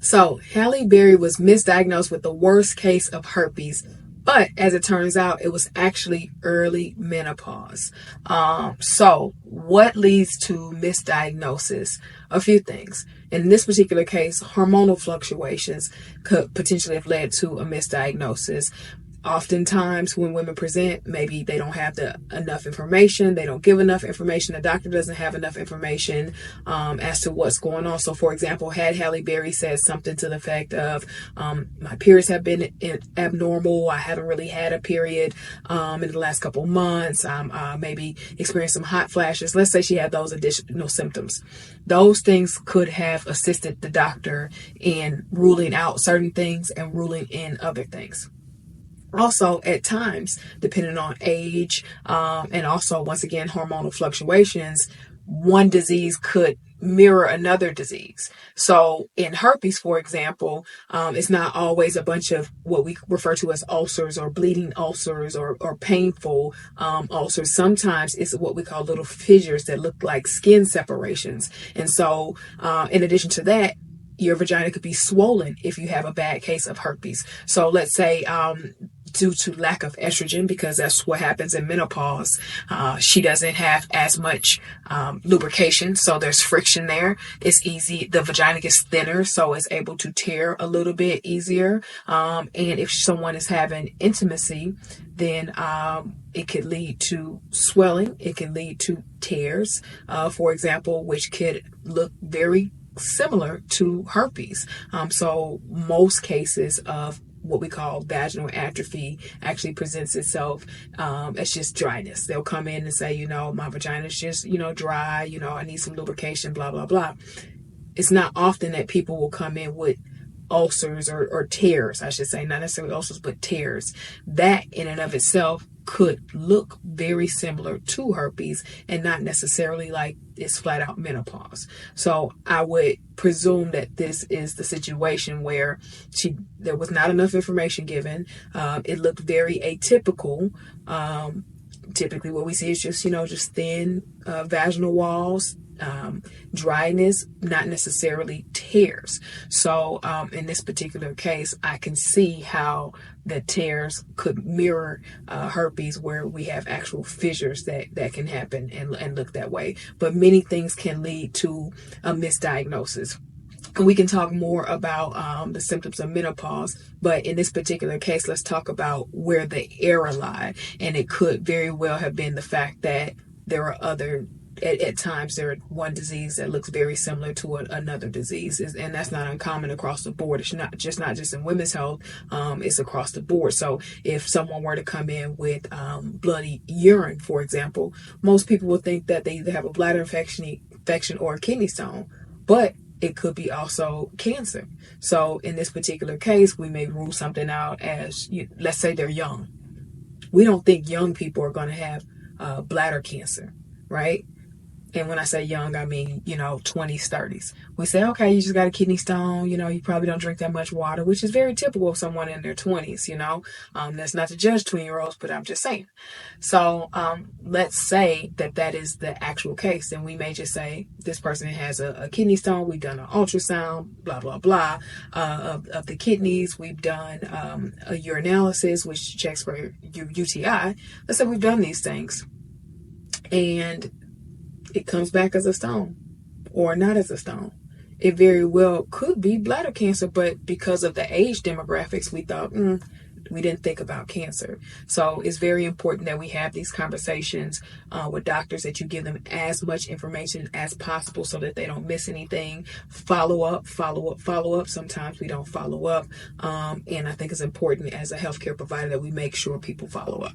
So Halle Berry was misdiagnosed with the worst case of herpes, but as it turns out, it was actually early menopause. So what leads to misdiagnosis? A few things. In this particular case, hormonal fluctuations could potentially have led to a misdiagnosis. Oftentimes when women present, maybe they don't have enough information. They don't give enough information. The doctor doesn't have enough information as to what's going on. So, for example, had Halle Berry said something to the effect of, my periods have been abnormal. I haven't really had a period in the last couple months. Maybe experienced some hot flashes. Let's say she had those additional symptoms. Those things could have assisted the doctor in ruling out certain things and ruling in other things. Also, at times, depending on age, and also, once again, hormonal fluctuations, one disease could mirror another disease. So in herpes, for example, it's not always a bunch of what we refer to as ulcers or bleeding ulcers or painful ulcers. Sometimes it's what we call little fissures that look like skin separations. And so in addition to that, your vagina could be swollen if you have a bad case of herpes. So let's say due to lack of estrogen, because that's what happens in menopause, she doesn't have as much lubrication, so there's friction there. It's easy, the vagina gets thinner, so it's able to tear a little bit easier. And if someone is having intimacy, then it could lead to swelling. It can lead to tears, for example, which could look very similar to herpes. So most cases of what we call vaginal atrophy actually presents itself as just dryness. They'll come in and say, my vagina is just, dry, I need some lubrication, blah, blah, blah. It's not often that people will come in with ulcers or tears, I should say, not necessarily ulcers, but tears. That in and of itself could look very similar to herpes and not necessarily like it's flat out menopause. So I would presume that this is the situation where there was not enough information given. It looked very atypical. Typically what we see is just thin vaginal walls, dryness, not necessarily tears. So in this particular case, I can see how the tears could mirror herpes, where we have actual fissures that can happen and look that way. But many things can lead to a misdiagnosis. And we can talk more about the symptoms of menopause, but in this particular case, let's talk about where the error lied. And it could very well have been the fact that there are at times there are one disease that looks very similar to another disease, and that's not uncommon across the board. It's not just in women's health, it's across the board. So if someone were to come in with bloody urine, for example, most people will think that they either have a bladder infection or a kidney stone, but it could be also cancer. So in this particular case, we may rule something out as, let's say they're young. We don't think young people are going to have bladder cancer, right? And when I say young, I mean, 20s, 30s. We say, okay, you just got a kidney stone, you probably don't drink that much water, which is very typical of someone in their 20s, That's not to judge 20-year-olds, but I'm just saying. So let's say that is the actual case. And we may just say this person has a kidney stone. We've done an ultrasound, blah, blah, blah, of the kidneys. We've done a urinalysis, which checks for your UTI. Let's say we've done these things. And it comes back as a stone or not as a stone. It very well could be bladder cancer, but because of the age demographics, we thought, we didn't think about cancer. So it's very important that we have these conversations with doctors, that you give them as much information as possible so that they don't miss anything. Follow up. Sometimes we don't follow up. And I think it's important as a healthcare provider that we make sure people follow up.